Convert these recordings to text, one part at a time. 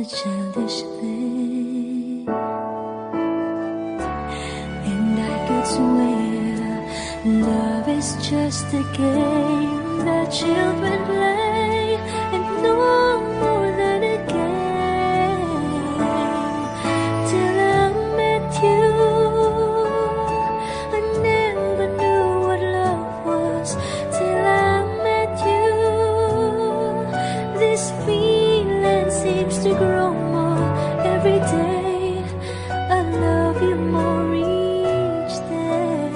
a childish thing, and I could swear love is just a game that children play, and no more than a game. Till I met you, I never knew what love was. Till I met you, this feeling seems to grow more every day. I love you more each day.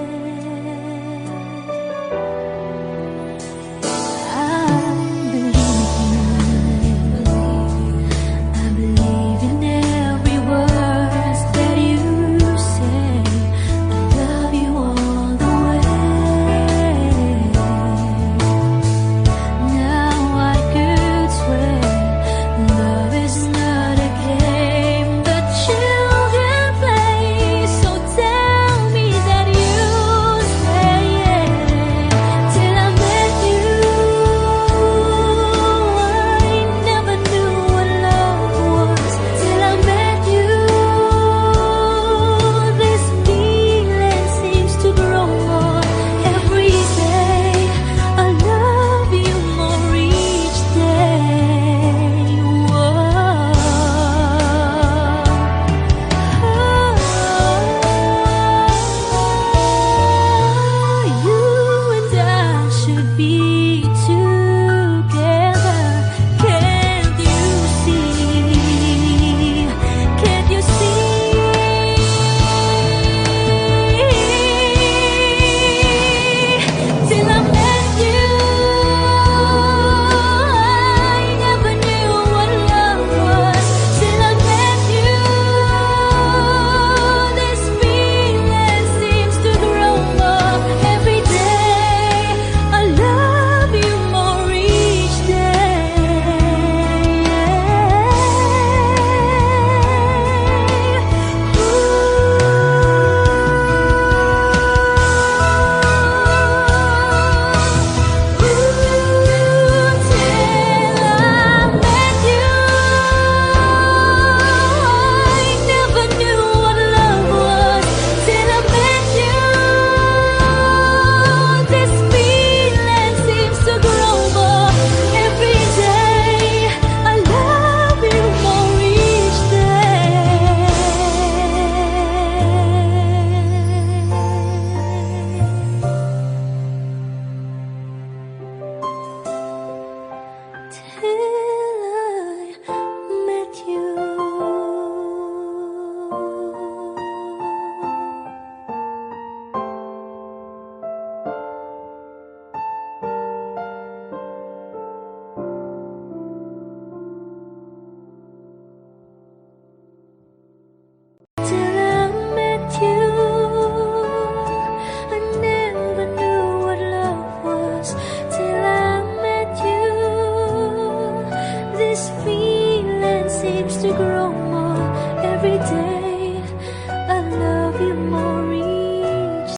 I believe in every word that you say. I love you all the way. Now I could swear love is not a game that children play. So tell me that you say yeah. Till I met you, I never knew what love was. Till I met you, this feeling seems to grow more every day. I love you more each day. Whoa. You and I should be together. Can't you see? Can't you see? Till I met you, I never knew what love was. Till I met you, this feeling seems to grow more every day. I love you more each till I met you, I never knew what love was. Till I met you, this feeling seems to grow more every day. I love you more each.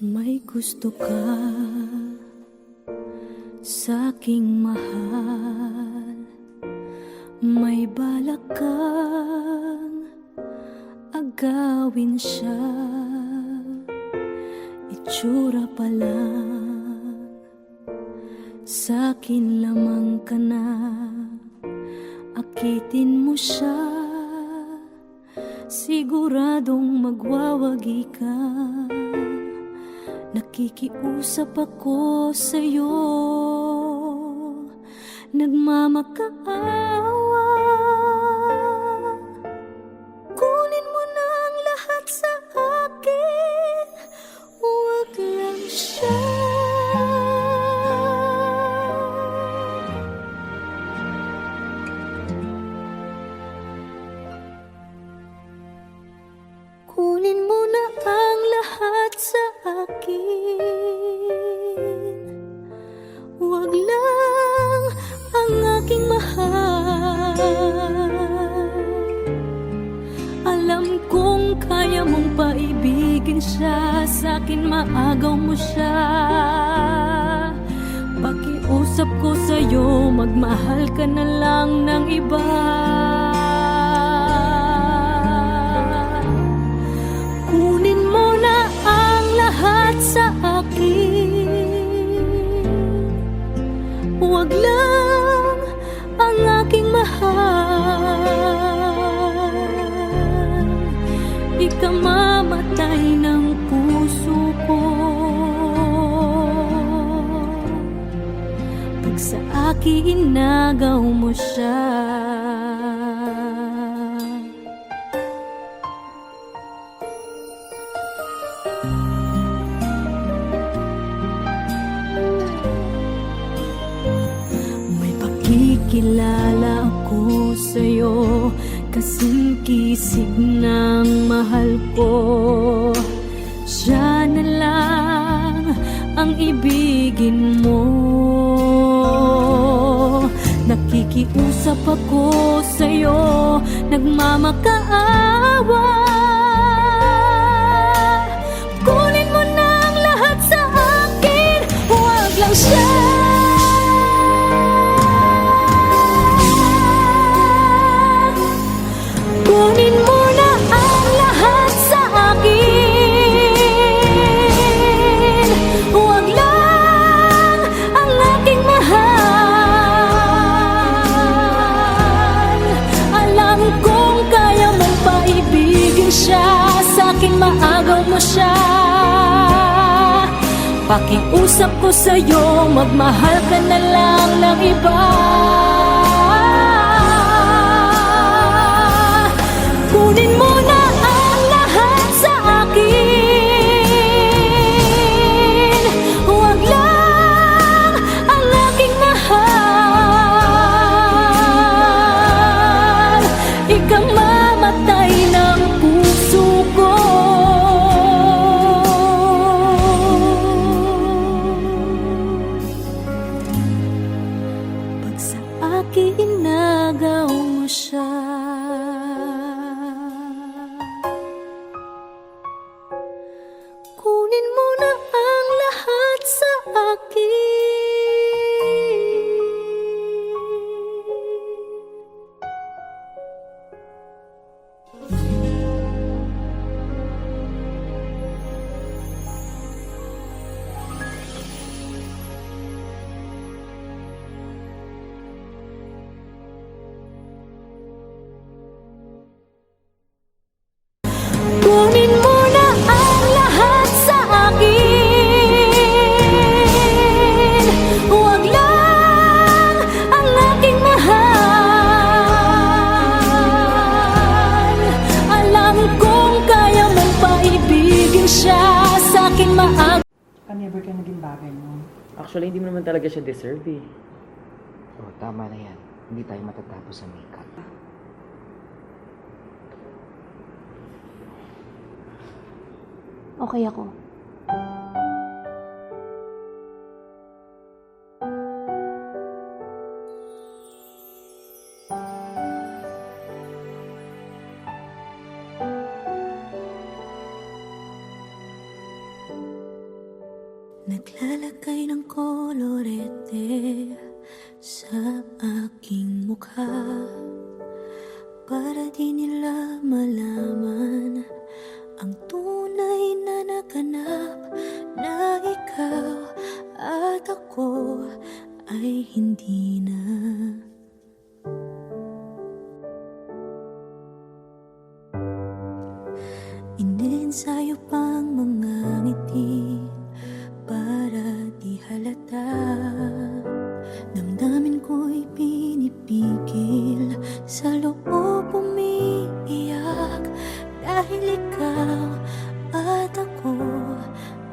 May gusto ka sa'king mahal, may balak kang agawin siya. Itsura pa lang, sa'kin lamang ka na. Akitin mo siya, siguradong magwawagi ka. Nakikiusap ako sa'yo, nagmamakaawa. Kunin mo na ang lahat sa akin, huwag lang siya. Kunin mo na ang lahat sa akin. paibigin siya, sa'kin maagaw mo siya. Pakiusap ko sa'yo, magmahal ka na lang ng iba. Kunin mo na ang lahat sa akin, huwag lang ang aking mahal. Ikamamatay ng puso ko pag sa akin inagaw mo siya. Kikilala ako sa'yo, kasing kisig ng mahal ko. Siya na lang ang ibigin mo. Nakikiusap ako sa'yo, nagmamakaawa. Kunin mo na ang lahat sa akin, huwag lang siya. Kunin mo na ang lahat sa akin, huwag lang ang aking mahal. Alam kong kaya mong paibigin siya, sa'kin maagaw mo siya. Pakiusap ko sa'yo, magmahal ka na lang ng iba. Kunin mo na ang lahat sa akin, huwag lang ang aking mahal. Ikamamatay ng puso ko pag sa akin inagaw mo siya. Kunin mo na ang lahat sa akin. Kunin mo na ang lahat sa akin, huwag lang ang aking mahal. Alam kong kaya mong paibigin siya, sa'kin maagaw. Never ka naging bagay mo. Actually, hindi mo naman talaga siya deserve eh. Oh, tama na yan. Hindi tayo matatapos sa makeup. Okay ako. Naglalagay ng kolorete sa aking mukha para di nila malaman ang tunay na naganap, na ikaw at ako ay hindi na. Inensayo pang mga ngiti para di halata. Damdamin ko'y pinipigil, sa loob umiiyak, dahil ikaw at ako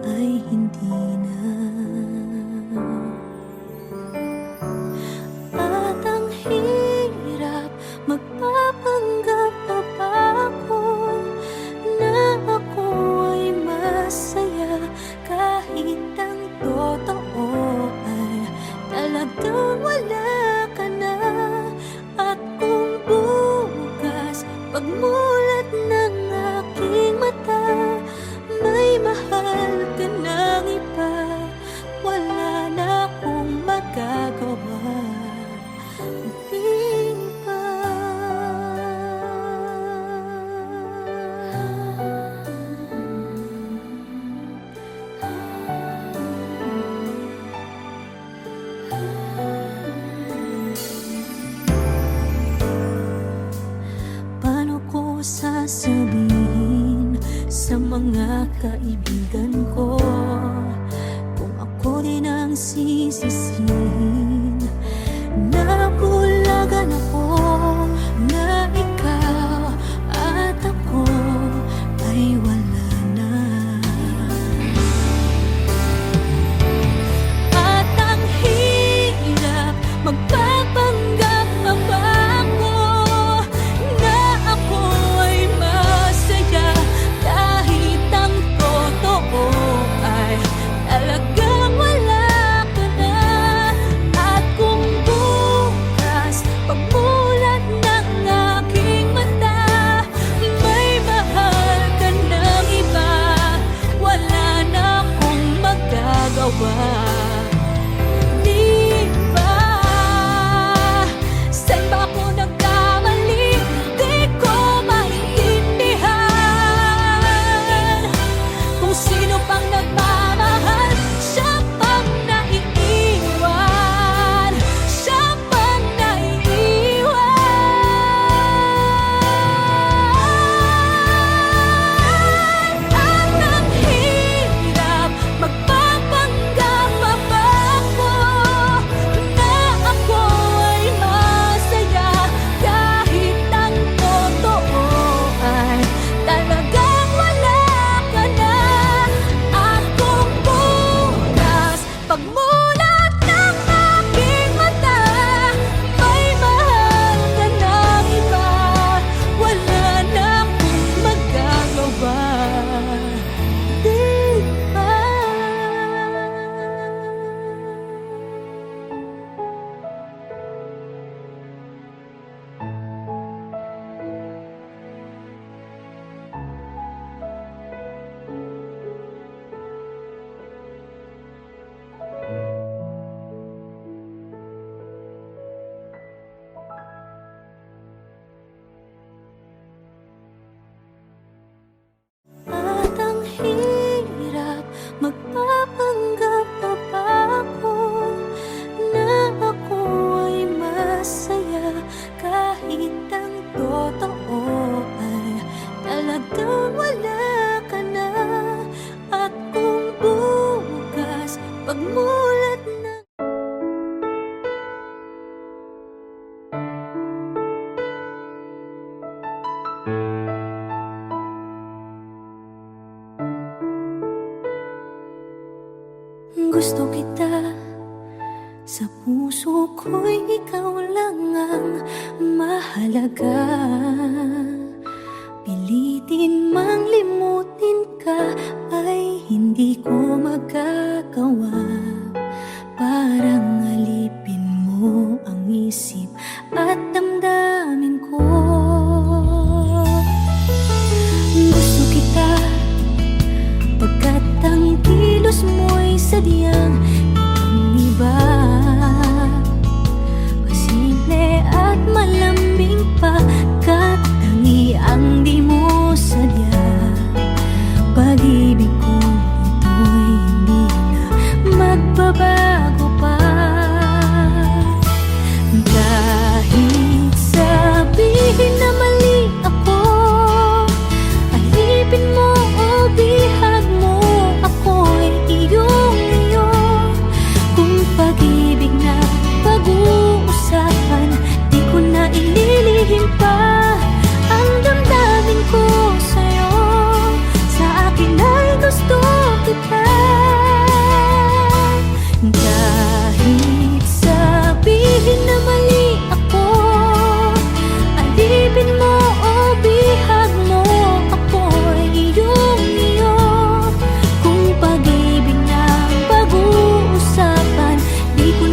ay hindi na. At ang hirap, magpapanggap na ba ako na ako ay masaya kahit ang totoo ay kaibigan ko. Kung ako din ang sisisihin, nabulagan ako na ikaw at ako ay wala na. At ang hirap magpapanggap pa ba ako na ako ay masaya kahit ang totoo ay talagang wala ka na. At kung bukas pagmulat ng aking mata may mahal ka ng iba, wala na akong magagawa. Di ba? Saan ba ako nagkamali? Di ko maintindihan. Kung sino pang nagmamahal, siya pang naiiwan. Siya pang naiiwan. At ang hirap magpapanggap pa ba ako na ako ay masaya kahit ang totoo ay talagang wala ka na. At kung bukas pagmulat ng aking mata may mahal ka ng iba, wala na akong magagawa. Di ba? At ang hirap magpapanggap pa ba ako na ako ay masaya kahit ang totoo ay talagang wala ka na. At kung bukas pagmulat ng gusto kita, sa puso ko'y ikaw lang ang mahalaga. Pilitin mang limutin ka ay hindi ko magagawa. Parang alipin mo ang isip at damdamin ko. Gusto kita pagkat ang kilos mo'y sadyang ibang-iba. Pasimple at malambing pagkat tangi ang di mo sadya. Pag-ibig kong ito'y hindi na magbabago pa. Kahit sabihin na mali ako, alipin mo o bihag mo, ako'y iyong-iyo. Kung pag-ibig na pag-uusapan, di ko na ililihim pa ang damdamin ko sa'yo. Sa akin ay gusto kita. Kahit sabihin na mali ako, alipin mo o bihag mo, ako'y iyong-iyo. Kung pag-ibig na pag-uusapan, di ko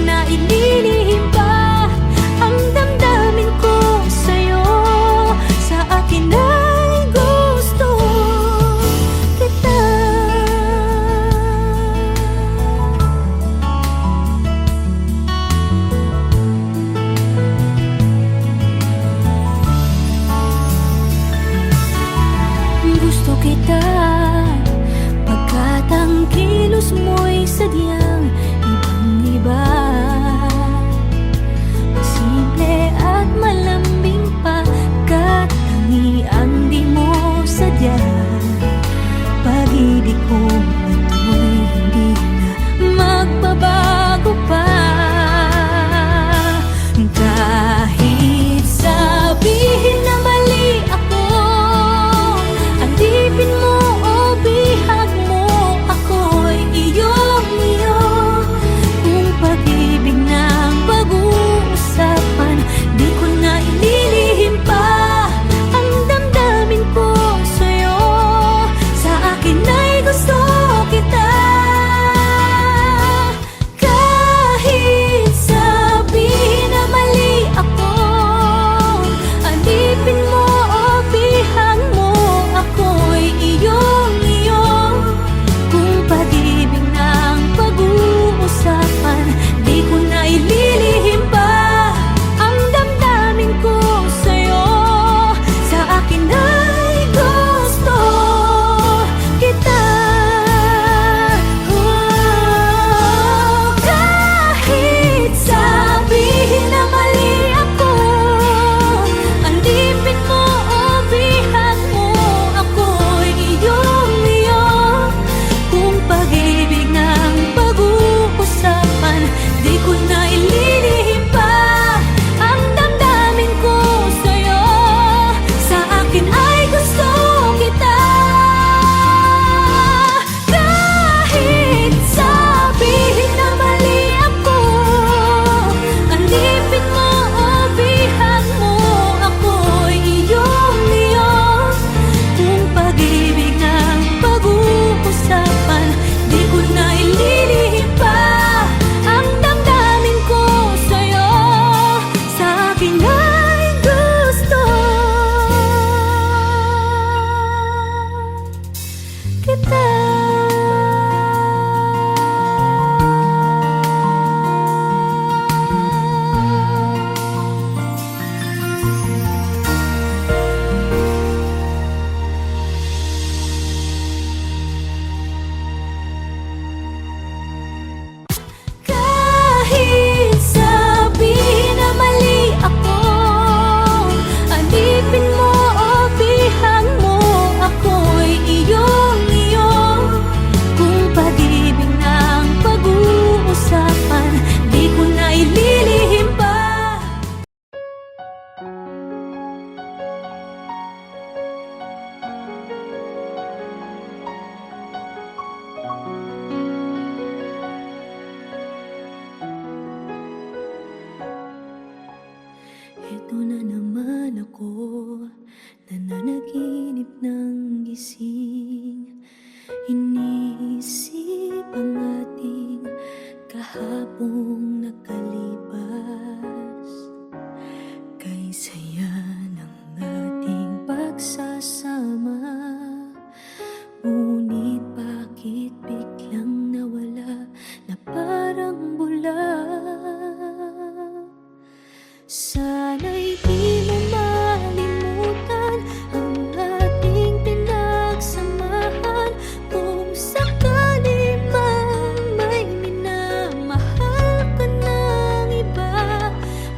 Nandito na naman ako, nananaginip ng gising. Iniisip ang ating kahapong nakalipas. Kay saya ng ating pagsasama, ngunit bakit biglang nawala na parang bula? Sana'y di mo malimutan ang ating pinagsamahan. Kung sakali mang may minamahal ka ng iba,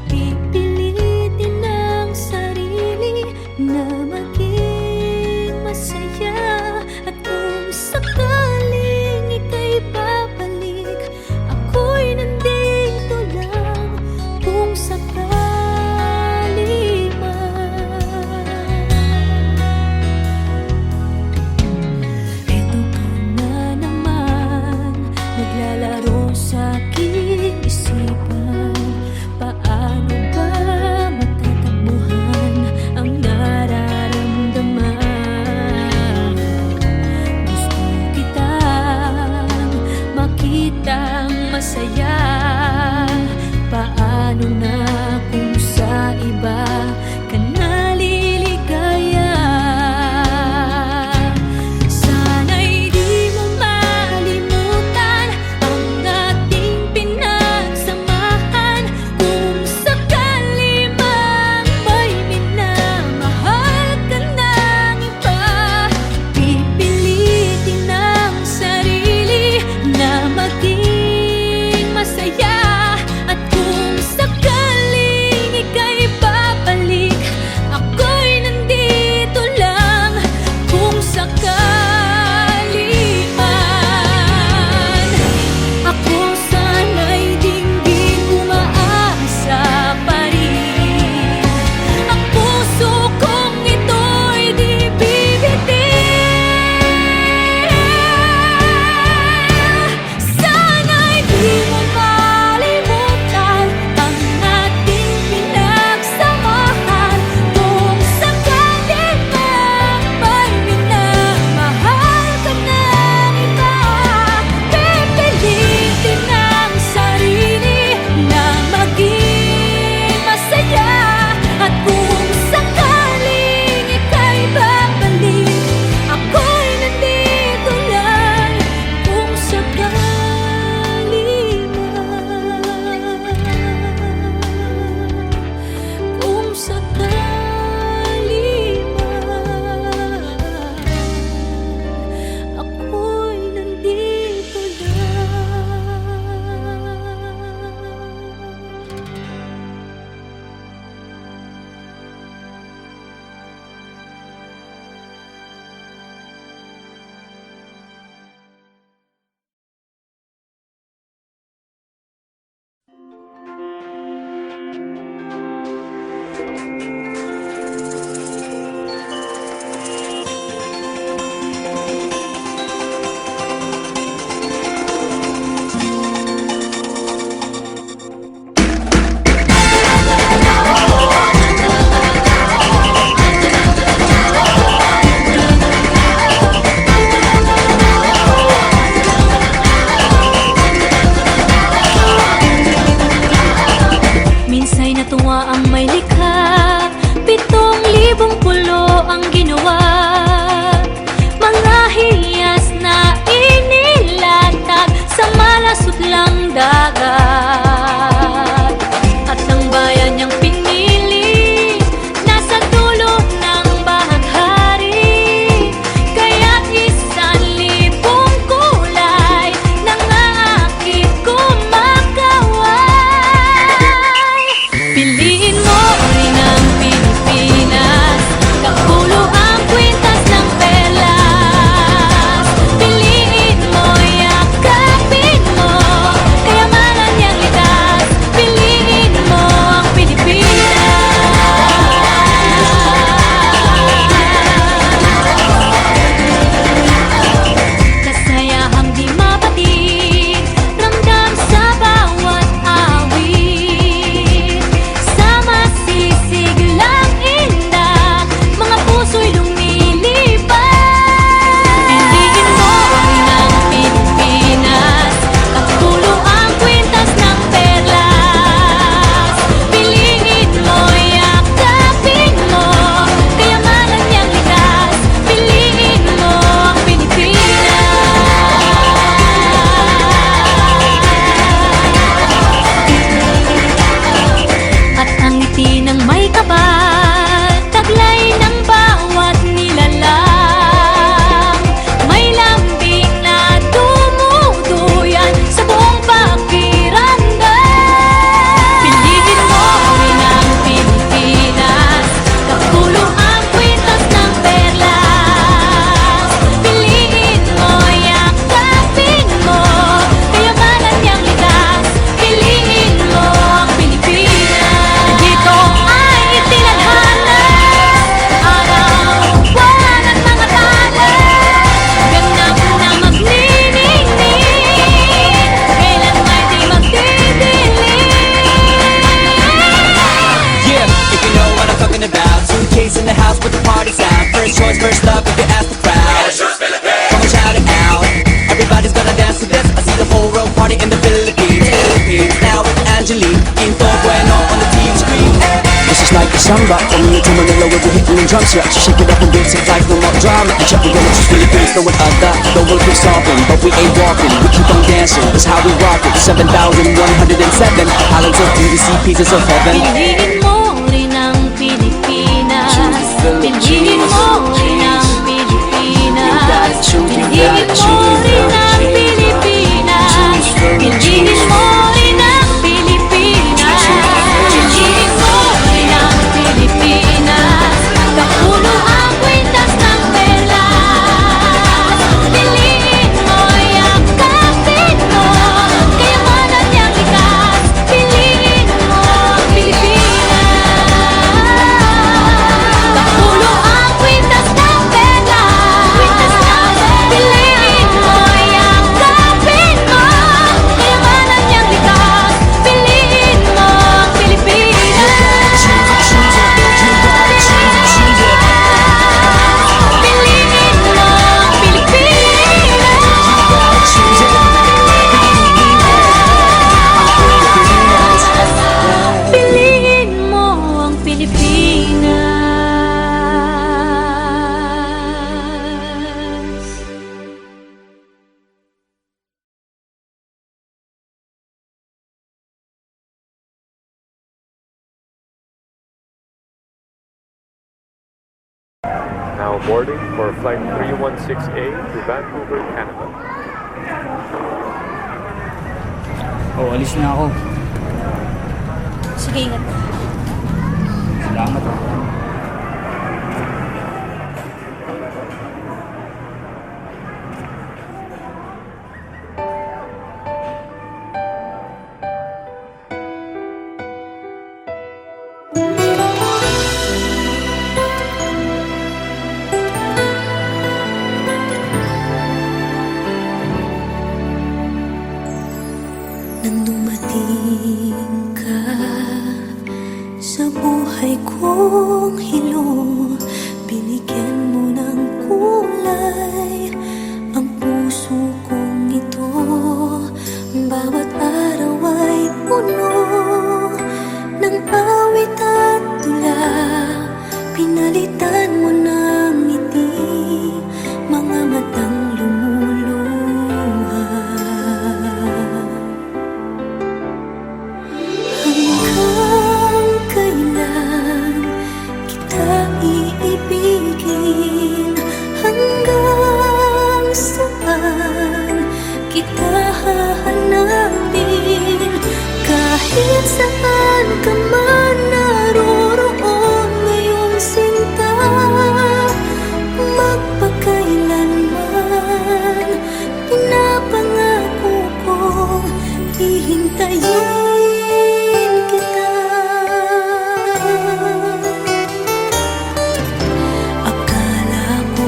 pipilitin ang sarili na maging masaya. At kung sakaling ika'y babalik, ako'y nandito lang kung sakali. samba. Coming into Manila, we'll be hitting the drum stretch. Shake it up and dance it like no more drama. And check, we're gonna choose Philippines, no one other. The world keeps stopping, but we ain't walking. We keep on dancing, that's how we rock it. 7,107 islands of beauty, see pieces of heaven. Piliin mo rin ang Pilipinas. Piliin mo rin ang Pilipinas. Piliin mo rin ang Pilipinas. Piliin mo rin ang Pilipinas. Piliin mo rin ang Pilipinas. Kapulo ang kwintas ng perlas. Piliin mo, yakapin mo. Kayamanan niyang likas. Piliin mo ang Pilipinas. Kapulo ang kwintas ng perlas. Piliin mo, yakapin mo. Kayamanan niyang likas. Piliin mo ang Pilipinas. Piliin mo ang Pilipinas. Piliin mo ang Pilipinas. Now boarding for flight 316A to Vancouver, Canada. Oh, alis na ako. Sige, ingat. Salamat. Nang dumating ka sa buhay kong hilo, binigyan mo ng kulay ang puso kong ito. Bawat araw ay puno ng awit at tula. Pinalitan mo ng ngiti mga matang lumuluha. Hanggang kailan kita iibigin? Hanggang saan kita hahanapin? Kahit saan ka man naroroon ngayon, sinta, magpakailanman pinapangako kong hihintayin kita. Akala ko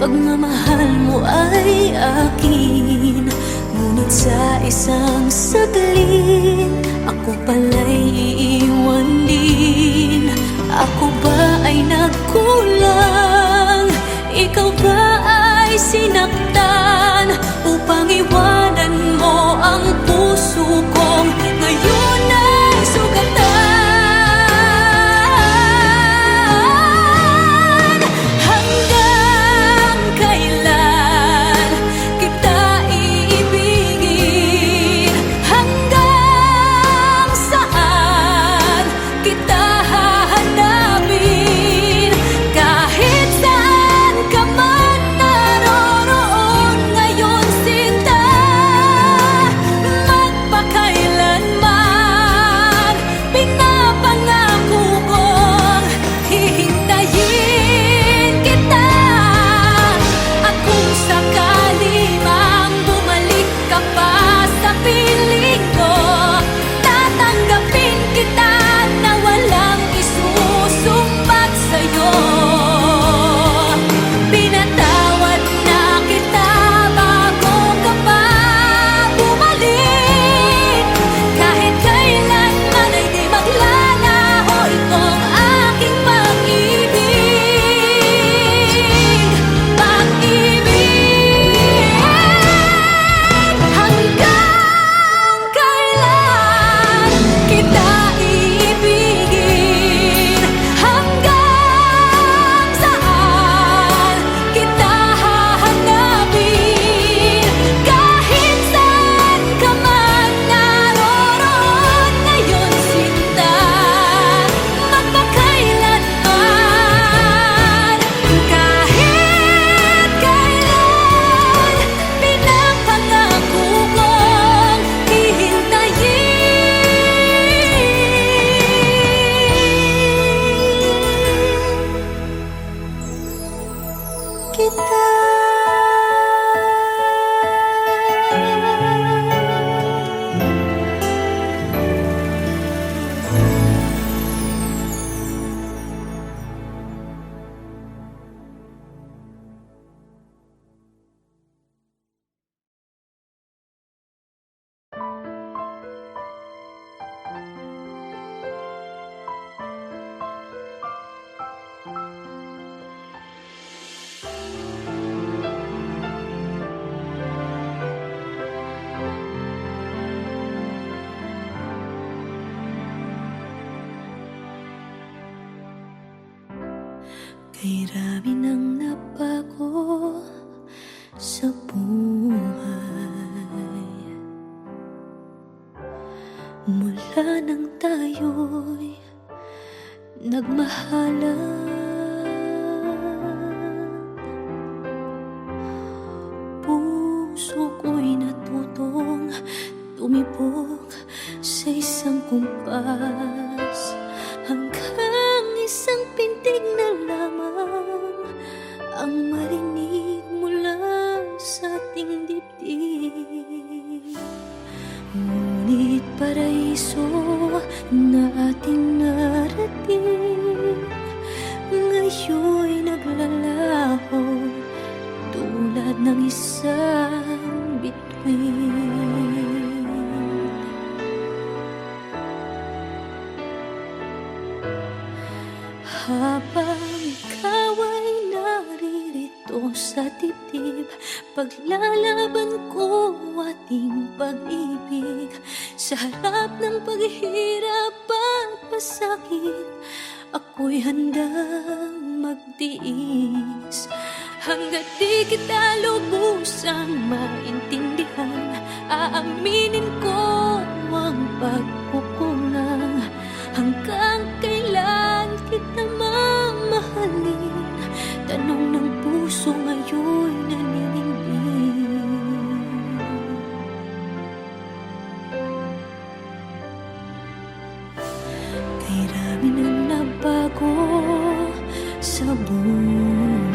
pagmamahal mo ay akin, ngunit sa isang saglit ako pala'y iiwan din. Ako ba ay nagkulang? Ikaw ba ay sinaktan upang iwanan mo ang puso kong ngayon ay sugatan? Hanggang kailan kita iibigin? Hanggang saan kita hahanapin? Kahit saan ka man naroroon Kay rami ng nabago sa buhay, mula nang tayo'y nagmahalan. Puso ko'y natutong tumibok sa isang kumpas, hanggang isang pintig na lamang ang marinig mula sa ating dibdib. Ngunit paraiso na ating narating, ngayon'y naglalaho tulad ng isang bituin. Habang ikaw ay naririto sa dibdib, paglalaban ko ating pag-ibig. Sa harap ng paghihirap at pasakit, ako'y handang magtiis. Hanggat di kita lubusang maintindihan, aaminin ko ang pagkukulang. Hanggang kailan kita mamahalin? Tanong ng puso ngayon'y naninindig. Kay rami ng nabago sa buhay,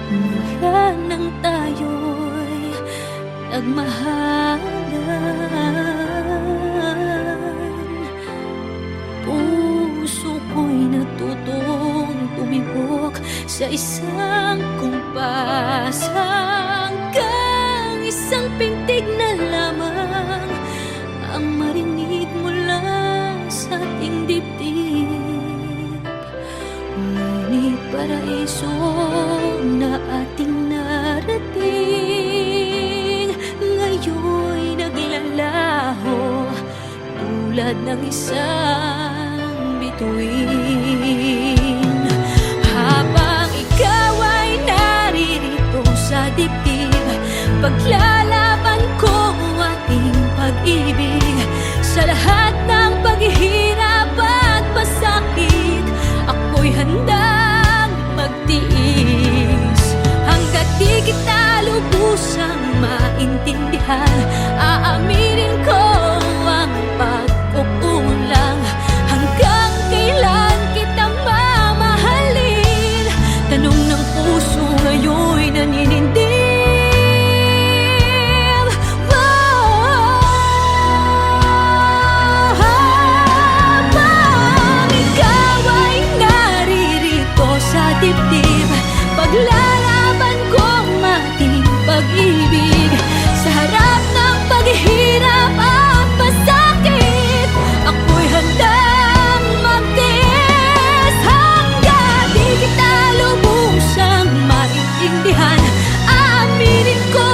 mula nang tayo'y nagmahalan. Puso ko'y natutong tumibok sa isang kumpas, hanggang isang pintig na lamang ang marinig mula sa ating dibdib. Ngunit paraiso na ating narating, ngayon'y naglalaho tulad ng isang bituin. Habang ikaw ay naririto sa dibdib, paglalaban ko ating pag-ibig. Sa lahat ng paghihirap at pasakit, ako'y handang magtiis. Hanggat di kita lubusang maintindihan, aaminin ko ang pagkukulang. Hanggang kailan kita mamahalin? Tanong ng puso ngayon'y naninindig. Habang ikaw ay naririto sa dibdib, paglalaban ko ang ating pag-ibig. Sa harap ng paghihirap at pasakit, ako'y handang magtiis. Hanggang di kita lubusang maintindihan, aaminin ko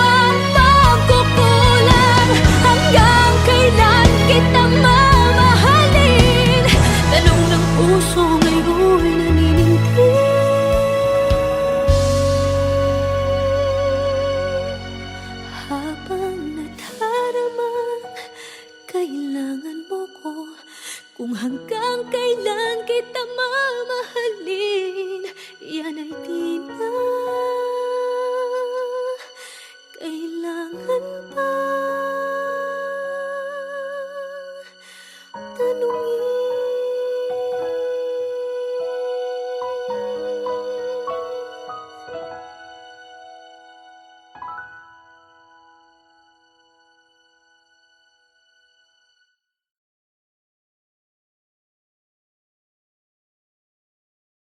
ang pagkukulang. Hanggang kailan kita mamahalin? Tanong ng puso ngayon'y naninindig. Habang nadaramang kailangan mo ko, kung hanggang kailan kita mamahalin, yan ay di na kailangan.